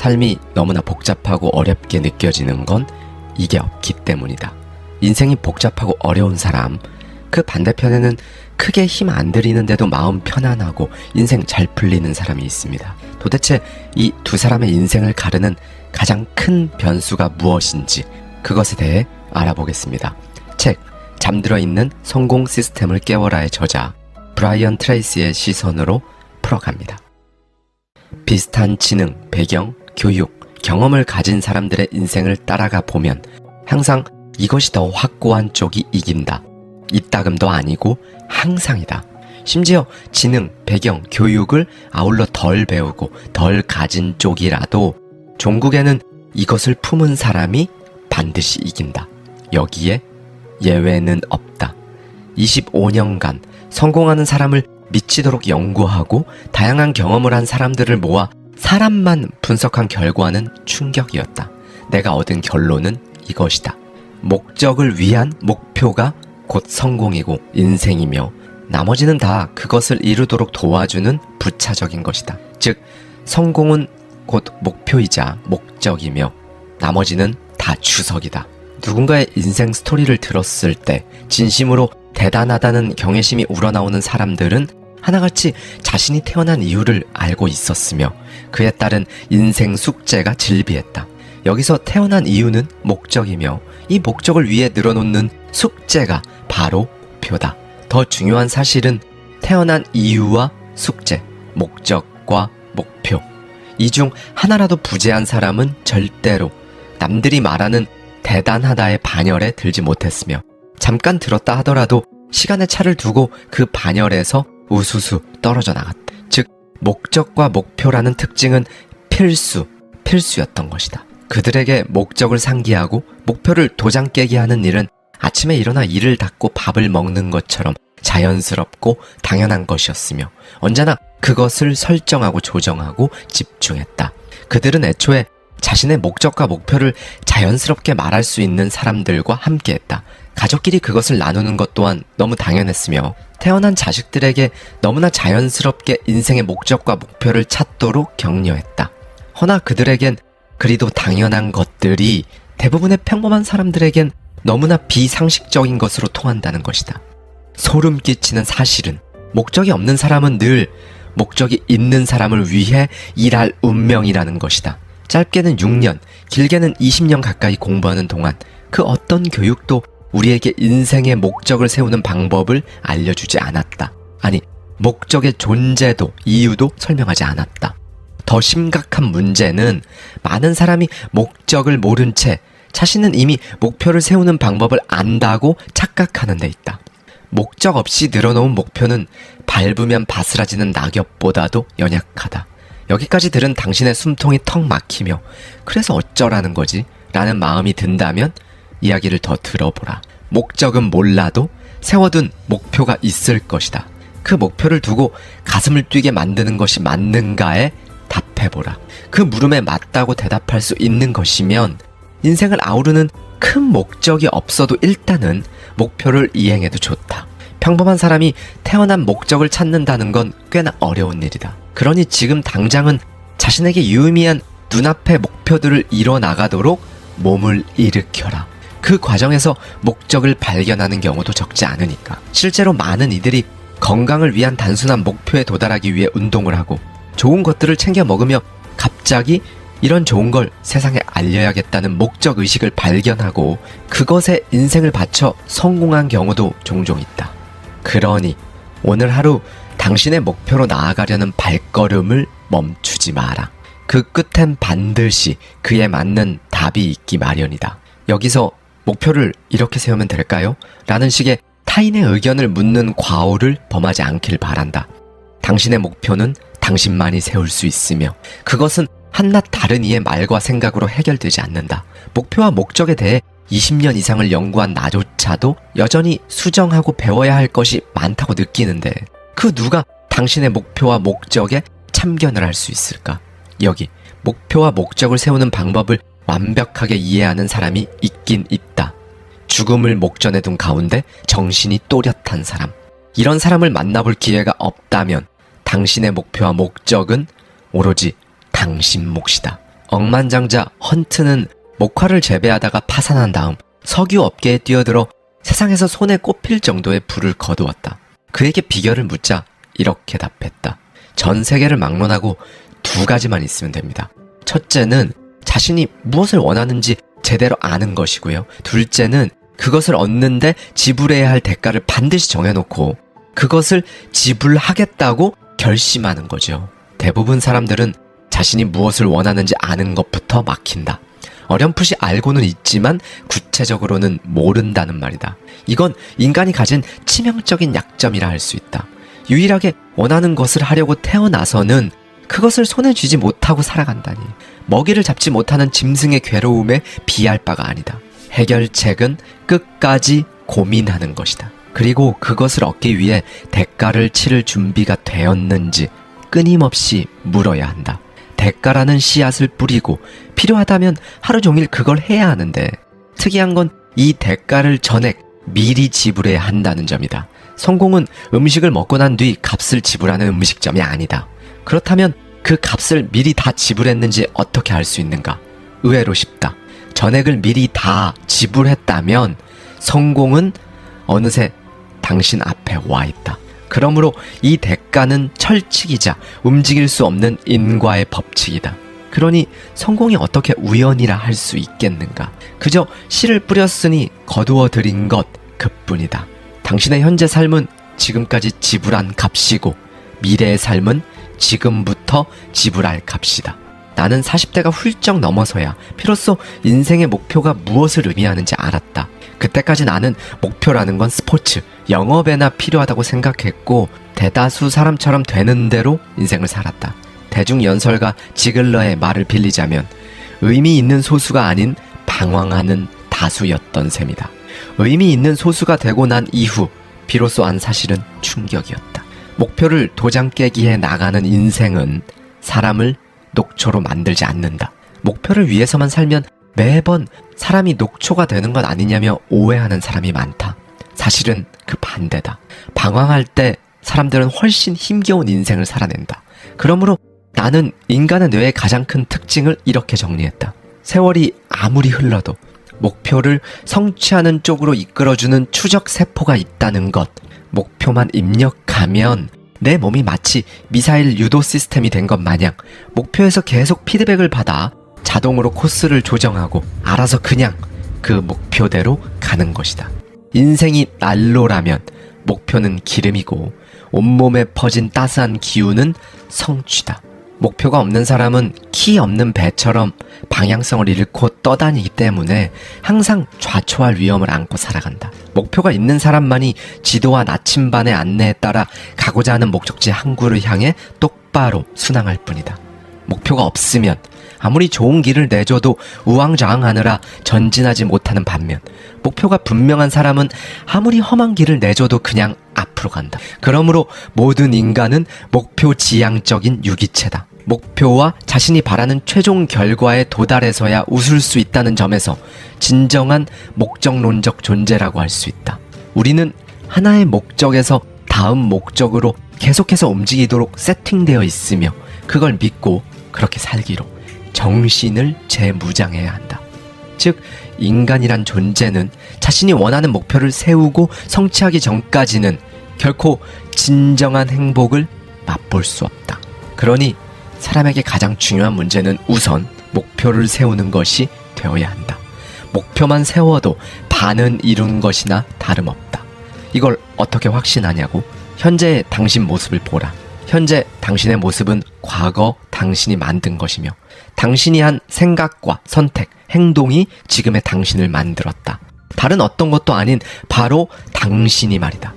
삶이 너무나 복잡하고 어렵게 느껴지는 건 이게 없기 때문이다. 인생이 복잡하고 어려운 사람, 그 반대편에는 크게 힘 안 들이는데도 마음 편안하고 인생 잘 풀리는 사람이 있습니다. 도대체 이 두 사람의 인생을 가르는 가장 큰 변수가 무엇인지 그것에 대해 알아보겠습니다. 책 잠들어 있는 성공 시스템을 깨워라의 저자 브라이언 트레이시의 시선으로 풀어갑니다. 비슷한 지능, 배경, 교육, 경험을 가진 사람들의 인생을 따라가 보면 항상 이것이 더 확고한 쪽이 이긴다. 이따금도 아니고 항상이다. 심지어 지능, 배경, 교육을 아울러 덜 배우고 덜 가진 쪽이라도 종국에는 이것을 품은 사람이 반드시 이긴다. 여기에 예외는 없다. 25년간 성공하는 사람을 미치도록 연구하고 다양한 경험을 한 사람들을 모아 사람만 분석한 결과는 충격이었다. 내가 얻은 결론은 이것이다. 목적을 위한 목표가 곧 성공이고 인생이며 나머지는 다 그것을 이루도록 도와주는 부차적인 것이다. 즉, 성공은 곧 목표이자 목적이며 나머지는 다 주석이다. 누군가의 인생 스토리를 들었을 때 진심으로 대단하다는 경외심이 우러나오는 사람들은 하나같이 자신이 태어난 이유를 알고 있었으며 그에 따른 인생 숙제가 질비했다. 여기서 태어난 이유는 목적이며 이 목적을 위해 늘어놓는 숙제가 바로 목표다. 더 중요한 사실은 태어난 이유와 숙제, 목적과 목표, 이 중 하나라도 부재한 사람은 절대로 남들이 말하는 대단하다의 반열에 들지 못했으며 잠깐 들었다 하더라도 시간의 차를 두고 그 반열에서 우수수 떨어져 나갔다. 즉, 목적과 목표라는 특징은 필수였던 것이다. 그들에게 목적을 상기하고 목표를 도장 깨게 하는 일은 아침에 일어나 이를 닦고 밥을 먹는 것처럼 자연스럽고 당연한 것이었으며 언제나 그것을 설정하고 조정하고 집중했다. 그들은 애초에 자신의 목적과 목표를 자연스럽게 말할 수 있는 사람들과 함께했다. 가족끼리 그것을 나누는 것 또한 너무 당연했으며 태어난 자식들에게 너무나 자연스럽게 인생의 목적과 목표를 찾도록 격려했다. 허나 그들에겐 그리도 당연한 것들이 대부분의 평범한 사람들에겐 너무나 비상식적인 것으로 통한다는 것이다. 소름 끼치는 사실은 목적이 없는 사람은 늘 목적이 있는 사람을 위해 일할 운명이라는 것이다. 짧게는 6년, 길게는 20년 가까이 공부하는 동안 그 어떤 교육도 우리에게 인생의 목적을 세우는 방법을 알려주지 않았다. 아니, 목적의 존재도 이유도 설명하지 않았다. 더 심각한 문제는 많은 사람이 목적을 모른 채 자신은 이미 목표를 세우는 방법을 안다고 착각하는 데 있다. 목적 없이 늘어놓은 목표는 밟으면 바스라지는 낙엽보다도 연약하다. 여기까지 들은 당신의 숨통이 턱 막히며 그래서 어쩌라는 거지? 라는 마음이 든다면 이야기를 더 들어보라. 목적은 몰라도 세워둔 목표가 있을 것이다. 그 목표를 두고 가슴을 뛰게 만드는 것이 맞는가에 답해보라. 그 물음에 맞다고 대답할 수 있는 것이면 인생을 아우르는 큰 목적이 없어도 일단은 목표를 이행해도 좋다. 평범한 사람이 태어난 목적을 찾는다는 건 꽤나 어려운 일이다. 그러니 지금 당장은 자신에게 유의미한 눈앞의 목표들을 이뤄나가도록 몸을 일으켜라. 그 과정에서 목적을 발견하는 경우도 적지 않으니까. 실제로 많은 이들이 건강을 위한 단순한 목표에 도달하기 위해 운동을 하고 좋은 것들을 챙겨 먹으며 갑자기 이런 좋은 걸 세상에 알려야겠다는 목적의식을 발견하고 그것에 인생을 바쳐 성공한 경우도 종종 있다. 그러니 오늘 하루 당신의 목표로 나아가려는 발걸음을 멈추지 마라. 그 끝엔 반드시 그에 맞는 답이 있기 마련이다. 여기서 목표를 이렇게 세우면 될까요? 라는 식의 타인의 의견을 묻는 과오를 범하지 않길 바란다. 당신의 목표는 당신만이 세울 수 있으며 그것은 한낱 다른 이의 말과 생각으로 해결되지 않는다. 목표와 목적에 대해 20년 이상을 연구한 나조차도 여전히 수정하고 배워야 할 것이 많다고 느끼는데 그 누가 당신의 목표와 목적에 참견을 할 수 있을까? 여기 목표와 목적을 세우는 방법을 완벽하게 이해하는 사람이 있긴 있다. 죽음을 목전에 둔 가운데 정신이 또렷한 사람. 이런 사람을 만나볼 기회가 없다면 당신의 목표와 목적은 오로지 당신 몫이다. 억만장자 헌트는 목화를 재배하다가 파산한 다음 석유 업계에 뛰어들어 세상에서 손에 꼽힐 정도의 부를 거두었다. 그에게 비결을 묻자 이렇게 답했다. 전 세계를 막론하고 두 가지만 있으면 됩니다. 첫째는 자신이 무엇을 원하는지 제대로 아는 것이고요. 둘째는 그것을 얻는데 지불해야 할 대가를 반드시 정해놓고 그것을 지불하겠다고 결심하는 거죠. 대부분 사람들은 자신이 무엇을 원하는지 아는 것부터 막힌다. 어렴풋이 알고는 있지만 구체적으로는 모른다는 말이다. 이건 인간이 가진 치명적인 약점이라 할 수 있다. 유일하게 원하는 것을 하려고 태어나서는 그것을 손에 쥐지 못하고 살아간다니. 먹이를 잡지 못하는 짐승의 괴로움에 비할 바가 아니다. 해결책은 끝까지 고민하는 것이다. 그리고 그것을 얻기 위해 대가를 치를 준비가 되었는지 끊임없이 물어야 한다. 대가라는 씨앗을 뿌리고 필요하다면 하루 종일 그걸 해야 하는데 특이한 건 이 대가를 전액 미리 지불해야 한다는 점이다. 성공은 음식을 먹고 난 뒤 값을 지불하는 음식점이 아니다. 그렇다면 그 값을 미리 다 지불했는지 어떻게 알 수 있는가? 의외로 쉽다. 전액을 미리 다 지불했다면 성공은 어느새 당신 앞에 와 있다. 그러므로 이 대가는 철칙이자 움직일 수 없는 인과의 법칙이다. 그러니 성공이 어떻게 우연이라 할 수 있겠는가? 그저 씨를 뿌렸으니 거두어 들인 것 그뿐이다. 당신의 현재 삶은 지금까지 지불한 값이고 미래의 삶은 지금부터 지불할 값이다. 나는 40대가 훌쩍 넘어서야 비로소 인생의 목표가 무엇을 의미하는지 알았다. 그때까지 나는 목표라는 건 스포츠, 영업에나 필요하다고 생각했고 대다수 사람처럼 되는 대로 인생을 살았다. 대중연설가 지글러의 말을 빌리자면 의미 있는 소수가 아닌 방황하는 다수였던 셈이다. 의미 있는 소수가 되고 난 이후 비로소 안 사실은 충격이었다. 목표를 도장 깨기에 나가는 인생은 사람을 녹초로 만들지 않는다. 목표를 위해서만 살면 매번 사람이 녹초가 되는 것 아니냐며 오해하는 사람이 많다. 사실은 그 반대다. 방황할 때 사람들은 훨씬 힘겨운 인생을 살아낸다. 그러므로 나는 인간의 뇌의 가장 큰 특징을 이렇게 정리했다. 세월이 아무리 흘러도 목표를 성취하는 쪽으로 이끌어주는 추적 세포가 있다는 것. 목표만 입력하면 내 몸이 마치 미사일 유도 시스템이 된 것 마냥 목표에서 계속 피드백을 받아 자동으로 코스를 조정하고 알아서 그냥 그 목표대로 가는 것이다. 인생이 난로라면 목표는 기름이고 온몸에 퍼진 따스한 기운은 성취다. 목표가 없는 사람은 키 없는 배처럼 방향성을 잃고 떠다니기 때문에 항상 좌초할 위험을 안고 살아간다. 목표가 있는 사람만이 지도와 나침반의 안내에 따라 가고자 하는 목적지 항구를 향해 똑바로 순항할 뿐이다. 목표가 없으면 아무리 좋은 길을 내줘도 우왕좌왕하느라 전진하지 못하는 반면 목표가 분명한 사람은 아무리 험한 길을 내줘도 그냥 앞으로 간다. 그러므로 모든 인간은 목표지향적인 유기체다. 목표와 자신이 바라는 최종 결과에 도달해서야 웃을 수 있다는 점에서 진정한 목적론적 존재라고 할 수 있다. 우리는 하나의 목적에서 다음 목적으로 계속해서 움직이도록 세팅되어 있으며 그걸 믿고 그렇게 살기로 정신을 재무장해야 한다. 즉 인간이란 존재는 자신이 원하는 목표를 세우고 성취하기 전까지는 결코 진정한 행복을 맛볼 수 없다. 그러니 사람에게 가장 중요한 문제는 우선 목표를 세우는 것이 되어야 한다. 목표만 세워도 반은 이룬 것이나 다름없다. 이걸 어떻게 확신하냐고? 현재의 당신 모습을 보라. 현재 당신의 모습은 과거 당신이 만든 것이며 당신이 한 생각과 선택, 행동이 지금의 당신을 만들었다. 다른 어떤 것도 아닌 바로 당신이 말이다.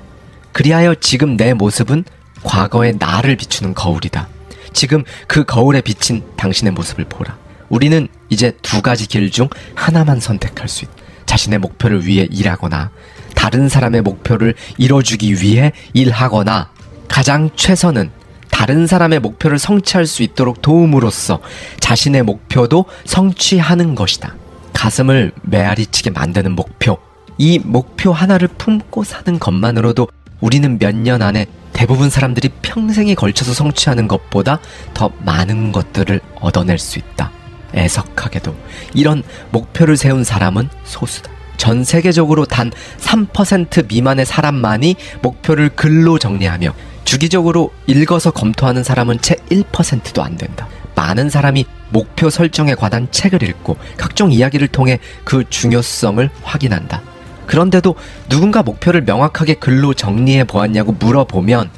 그리하여 지금 내 모습은 과거의 나를 비추는 거울이다. 지금 그 거울에 비친 당신의 모습을 보라. 우리는 이제 두 가지 길 중 하나만 선택할 수 있다. 자신의 목표를 위해 일하거나 다른 사람의 목표를 이뤄주기 위해 일하거나 가장 최선은 다른 사람의 목표를 성취할 수 있도록 도움으로써 자신의 목표도 성취하는 것이다. 가슴을 메아리치게 만드는 목표. 이 목표 하나를 품고 사는 것만으로도 우리는 몇 년 안에 대부분 사람들이 평생에 걸쳐서 성취하는 것보다 더 많은 것들을 얻어낼 수 있다. 애석하게도 이런 목표를 세운 사람은 소수다. 전 세계적으로 단 3% 미만의 사람만이 목표를 글로 정리하며 주기적으로 읽어서 검토하는 사람은 채 1%도 안 된다. 많은 사람이 목표 설정에 관한 책을 읽고 각종 이야기를 통해 그 중요성을 확인한다. 그런데도 누군가 목표를 명확하게 글로 정리해 보았냐고 물어보면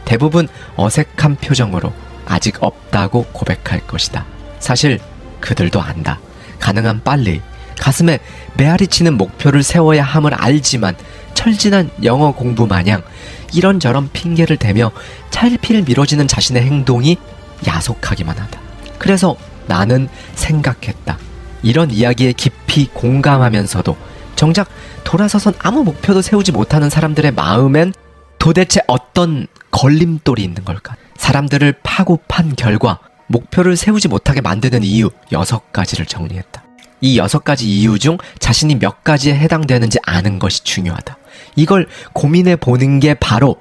대부분 어색한 표정으로 아직 없다고 고백할 것이다. 사실 그들도 안다. 가능한 빨리 가슴에 메아리 치는 목표를 세워야 함을 알지만 철진한 영어 공부 마냥 이런저런 핑계를 대며 차일피일 미뤄지는 자신의 행동이 야속하기만 하다. 그래서 나는 생각했다. 이런 이야기에 깊이 공감하면서도 정작 돌아서선 아무 목표도 세우지 못하는 사람들의 마음엔 도대체 어떤 걸림돌이 있는 걸까? 사람들을 파고 판 결과 목표를 세우지 못하게 만드는 이유 6가지를 정리했다. 이 6가지 이유 중 자신이 몇 가지에 해당되는지 아는 것이 중요하다. 이걸 고민해 보는 게 바로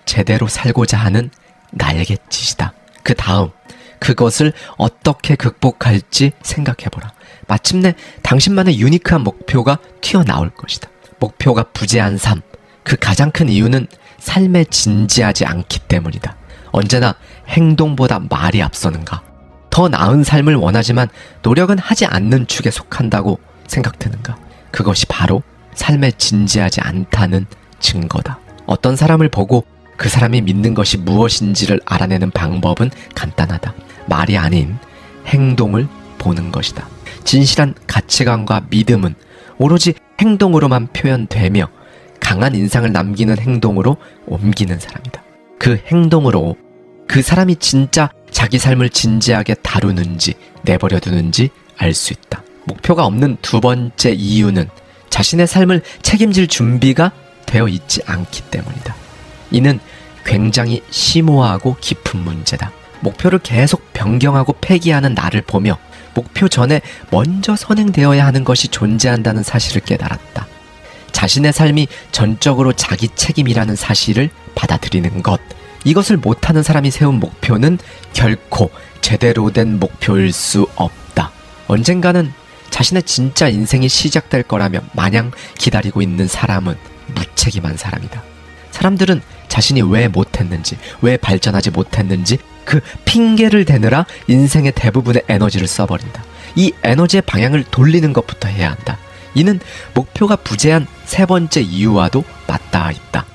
제대로 살고자 하는 날갯짓이다. 그 다음 그것을 어떻게 극복할지 생각해보라. 마침내 당신만의 유니크한 목표가 튀어나올 것이다. 목표가 부재한 삶, 그 가장 큰 이유는 삶에 진지하지 않기 때문이다. 언제나 행동보다 말이 앞서는가? 더 나은 삶을 원하지만 노력은 하지 않는 축에 속한다고 생각드는가? 그것이 바로 삶에 진지하지 않다는 증거다. 어떤 사람을 보고 그 사람이 믿는 것이 무엇인지를 알아내는 방법은 간단하다. 말이 아닌 행동을 보는 것이다. 진실한 가치관과 믿음은 오로지 행동으로만 표현되며 강한 인상을 남기는 행동으로 옮기는 사람이다. 그 행동으로 그 사람이 진짜 자기 삶을 진지하게 다루는지 내버려두는지 알 수 있다. 목표가 없는 두 번째 이유는 자신의 삶을 책임질 준비가 되어 있지 않기 때문이다. 이는 굉장히 심오하고 깊은 문제다. 목표를 계속 변경하고 폐기하는 나를 보며 목표 전에 먼저 선행되어야 하는 것이 존재한다는 사실을 깨달았다. 자신의 삶이 전적으로 자기 책임이라는 사실을 받아들이는 것. 이것을 못하는 사람이 세운 목표는 결코 제대로 된 목표일 수 없다. 언젠가는 자신의 진짜 인생이 시작될 거라며 마냥 기다리고 있는 사람은 무책임한 사람이다. 사람들은 자신이 왜 못했는지, 왜 발전하지 못했는지 그 핑계를 대느라 인생의 대부분의 에너지를 써버린다. 이 에너지의 방향을 돌리는 것부터 해야 한다. 이는 목표가 부재한 세 번째 이유와도 맞닿아 있다.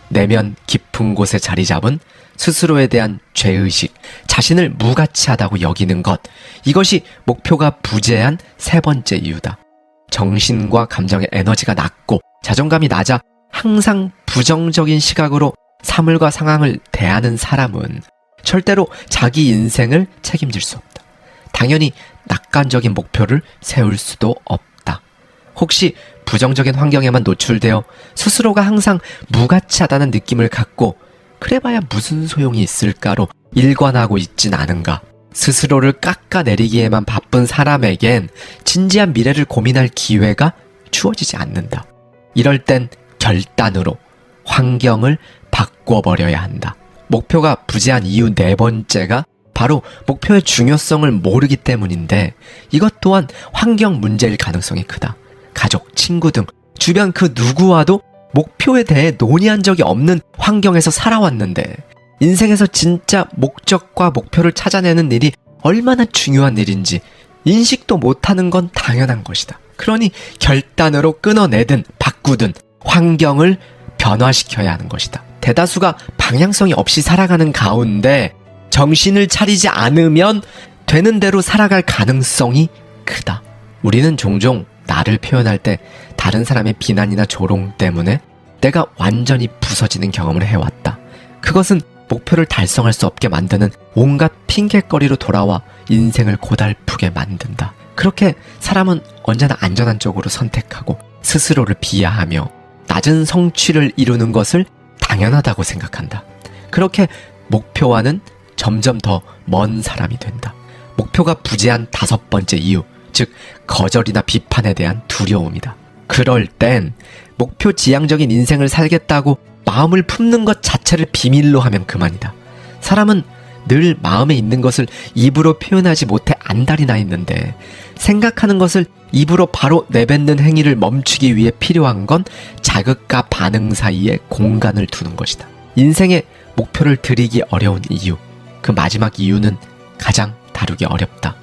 내면 깊은 곳에 자리 잡은 스스로에 대한 죄의식, 자신을 무가치하다고 여기는 것, 이것이 목표가 부재한 세 번째 이유다. 정신과 감정의 에너지가 낮고 자존감이 낮아 항상 부정적인 시각으로 사물과 상황을 대하는 사람은 절대로 자기 인생을 책임질 수 없다. 당연히 낙관적인 목표를 세울 수도 없다. 혹시 부정적인 환경에만 노출되어 스스로가 항상 무가치하다는 느낌을 갖고 그래봐야 무슨 소용이 있을까로 일관하고 있진 않은가? 스스로를 깎아내리기에만 바쁜 사람에겐 진지한 미래를 고민할 기회가 주어지지 않는다. 이럴 땐 결단으로 환경을 바꿔버려야 한다. 목표가 부재한 이유 네 번째가 바로 목표의 중요성을 모르기 때문인데 이것 또한 환경 문제일 가능성이 크다. 가족, 친구 등 주변 그 누구와도 목표에 대해 논의한 적이 없는 환경에서 살아왔는데 인생에서 진짜 목적과 목표를 찾아내는 일이 얼마나 중요한 일인지 인식도 못하는 건 당연한 것이다. 그러니 결단으로 끊어내든 바꾸든 환경을 변화시켜야 하는 것이다. 대다수가 방향성이 없이 살아가는 가운데 정신을 차리지 않으면 되는 대로 살아갈 가능성이 크다. 우리는 종종 나를 표현할 때 다른 사람의 비난이나 조롱 때문에 내가 완전히 부서지는 경험을 해왔다. 그것은 목표를 달성할 수 없게 만드는 온갖 핑계거리로 돌아와 인생을 고달프게 만든다. 그렇게 사람은 언제나 안전한 쪽으로 선택하고 스스로를 비하하며 낮은 성취를 이루는 것을 당연하다고 생각한다. 그렇게 목표와는 점점 더 먼 사람이 된다. 목표가 부재한 다섯 번째 이유, 즉 거절이나 비판에 대한 두려움이다. 그럴 땐 목표 지향적인 인생을 살겠다고 마음을 품는 것 자체를 비밀로 하면 그만이다. 사람은 늘 마음에 있는 것을 입으로 표현하지 못해 안달이 나 있는데 생각하는 것을 입으로 바로 내뱉는 행위를 멈추기 위해 필요한 건 자극과 반응 사이에 공간을 두는 것이다. 인생의 목표를 들이기 어려운 이유, 그 마지막 이유는 가장 다루기 어렵다.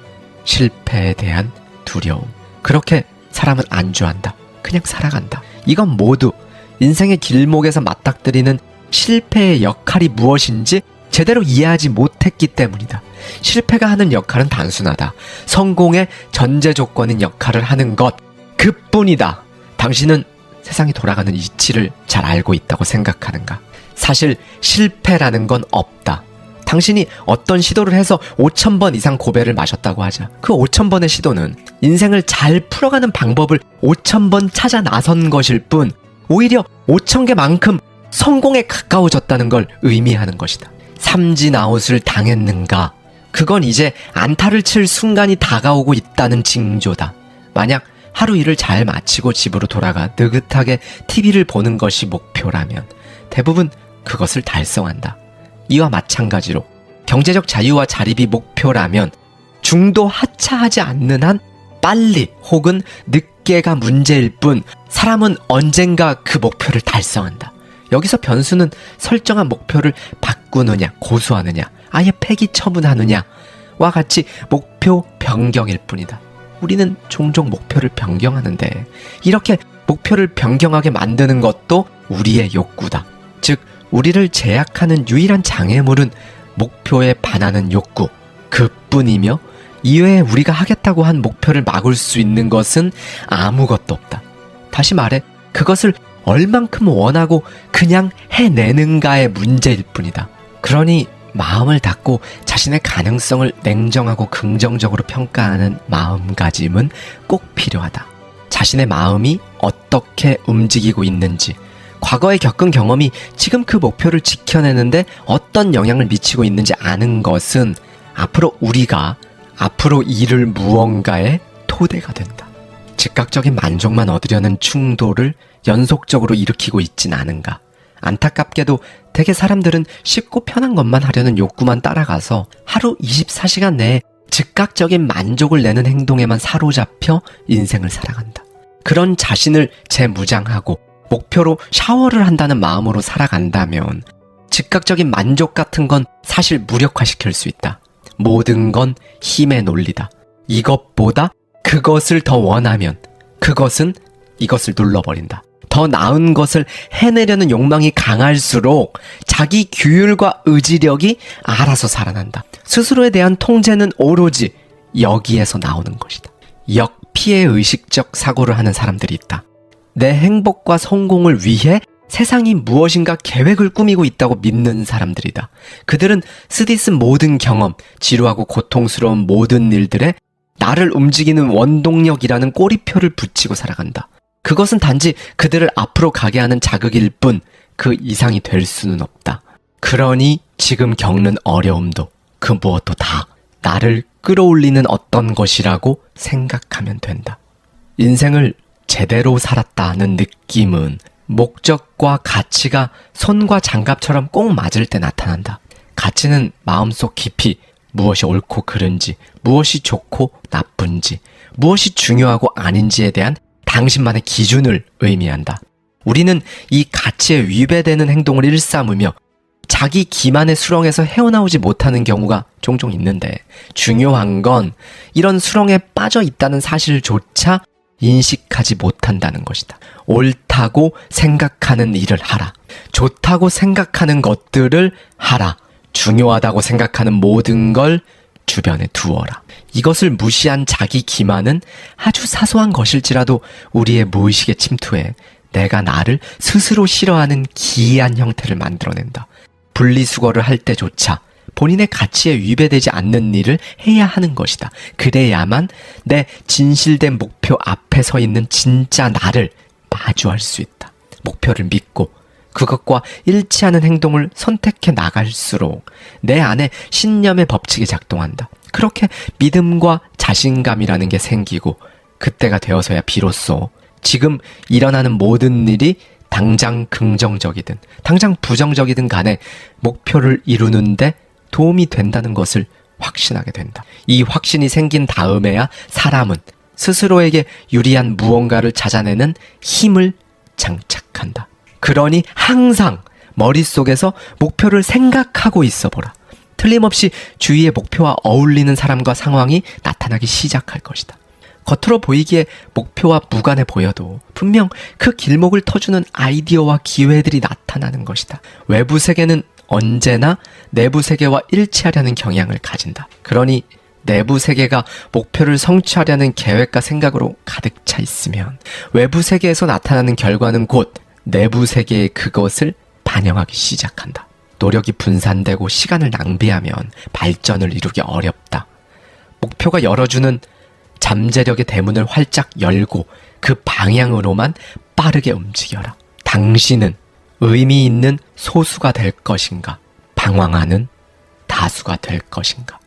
실패에 대한 두려움. 그렇게 사람은 안주한다. 그냥 살아간다. 이건 모두 인생의 길목에서 맞닥뜨리는 실패의 역할이 무엇인지 제대로 이해하지 못했기 때문이다. 실패가 하는 역할은 단순하다. 성공의 전제 조건인 역할을 하는 것, 그뿐이다. 당신은 세상이 돌아가는 이치를 잘 알고 있다고 생각하는가? 사실 실패라는 건 없다. 당신이 어떤 시도를 해서 5,000번 이상 고배를 마셨다고 하자. 그 5,000번의 시도는 인생을 잘 풀어가는 방법을 5,000번 찾아 나선 것일 뿐, 오히려 5,000개만큼 성공에 가까워졌다는 걸 의미하는 것이다. 삼진아웃을 당했는가? 그건 이제 안타를 칠 순간이 다가오고 있다는 징조다. 만약 하루 일을 잘 마치고 집으로 돌아가 느긋하게 TV를 보는 것이 목표라면 대부분 그것을 달성한다. 이와 마찬가지로 경제적 자유와 자립이 목표라면 중도 하차하지 않는 한 빨리 혹은 늦게가 문제일 뿐 사람은 언젠가 그 목표를 달성한다. 여기서 변수는 설정한 목표를 바꾸느냐, 고수하느냐, 아예 폐기 처분하느냐와 같이 목표 변경일 뿐이다. 우리는 종종 목표를 변경하는데 이렇게 목표를 변경하게 만드는 것도 우리의 욕구다. 즉, 우리를 제약하는 유일한 장애물은 목표에 반하는 욕구, 그뿐이며 이외에 우리가 하겠다고 한 목표를 막을 수 있는 것은 아무것도 없다. 다시 말해, 그것을 얼만큼 원하고 그냥 해내는가의 문제일 뿐이다. 그러니 마음을 닫고 자신의 가능성을 냉정하고 긍정적으로 평가하는 마음가짐은 꼭 필요하다. 자신의 마음이 어떻게 움직이고 있는지, 과거에 겪은 경험이 지금 그 목표를 지켜내는데 어떤 영향을 미치고 있는지 아는 것은 우리가 앞으로 이룰 무언가의 토대가 된다. 즉각적인 만족만 얻으려는 충돌을 연속적으로 일으키고 있진 않은가. 안타깝게도 대개 사람들은 쉽고 편한 것만 하려는 욕구만 따라가서 하루 24시간 내에 즉각적인 만족을 내는 행동에만 사로잡혀 인생을 살아간다. 그런 자신을 재무장하고 목표로 샤워를 한다는 마음으로 살아간다면 즉각적인 만족 같은 건 사실 무력화시킬 수 있다. 모든 건 힘의 논리다. 이것보다 그것을 더 원하면 그것은 이것을 눌러버린다. 더 나은 것을 해내려는 욕망이 강할수록 자기 규율과 의지력이 알아서 살아난다. 스스로에 대한 통제는 오로지 여기에서 나오는 것이다. 역피해 의식적 사고를 하는 사람들이 있다. 내 행복과 성공을 위해 세상이 무엇인가 계획을 꾸미고 있다고 믿는 사람들이다. 그들은 쓰디쓴 모든 경험, 지루하고 고통스러운 모든 일들에 나를 움직이는 원동력이라는 꼬리표를 붙이고 살아간다. 그것은 단지 그들을 앞으로 가게 하는 자극일 뿐 그 이상이 될 수는 없다. 그러니 지금 겪는 어려움도 그 무엇도 다 나를 끌어올리는 어떤 것이라고 생각하면 된다. 인생을 제대로 살았다는 느낌은 목적과 가치가 손과 장갑처럼 꼭 맞을 때 나타난다. 가치는 마음속 깊이 무엇이 옳고 그른지, 무엇이 좋고 나쁜지, 무엇이 중요하고 아닌지에 대한 당신만의 기준을 의미한다. 우리는 이 가치에 위배되는 행동을 일삼으며 자기 기만의 수렁에서 헤어나오지 못하는 경우가 종종 있는데, 중요한 건 이런 수렁에 빠져 있다는 사실조차 인식하지 못한다는 것이다. 옳다고 생각하는 일을 하라. 좋다고 생각하는 것들을 하라. 중요하다고 생각하는 모든 걸 주변에 두어라. 이것을 무시한 자기 기만은 아주 사소한 것일지라도 우리의 무의식에 침투해 내가 나를 스스로 싫어하는 기이한 형태를 만들어낸다. 분리수거를 할 때조차 본인의 가치에 위배되지 않는 일을 해야 하는 것이다. 그래야만 내 진실된 목표 앞에 서 있는 진짜 나를 마주할 수 있다. 목표를 믿고 그것과 일치하는 행동을 선택해 나갈수록 내 안에 신념의 법칙이 작동한다. 그렇게 믿음과 자신감이라는 게 생기고 그때가 되어서야 비로소 지금 일어나는 모든 일이 당장 긍정적이든 당장 부정적이든 간에 목표를 이루는데 도움이 된다는 것을 확신하게 된다. 이 확신이 생긴 다음에야 사람은 스스로에게 유리한 무언가를 찾아내는 힘을 장착한다. 그러니 항상 머릿속에서 목표를 생각하고 있어 보라. 틀림없이 주위의 목표와 어울리는 사람과 상황이 나타나기 시작할 것이다. 겉으로 보이기에 목표와 무관해 보여도 분명 그 길목을 터주는 아이디어와 기회들이 나타나는 것이다. 외부 세계는 언제나 내부 세계와 일치하려는 경향을 가진다. 그러니 내부 세계가 목표를 성취하려는 계획과 생각으로 가득 차 있으면 외부 세계에서 나타나는 결과는 곧 내부 세계에 그것을 반영하기 시작한다. 노력이 분산되고 시간을 낭비하면 발전을 이루기 어렵다. 목표가 열어주는 잠재력의 대문을 활짝 열고 그 방향으로만 빠르게 움직여라. 당신은 의미 있는 소수가 될 것인가? 방황하는 다수가 될 것인가?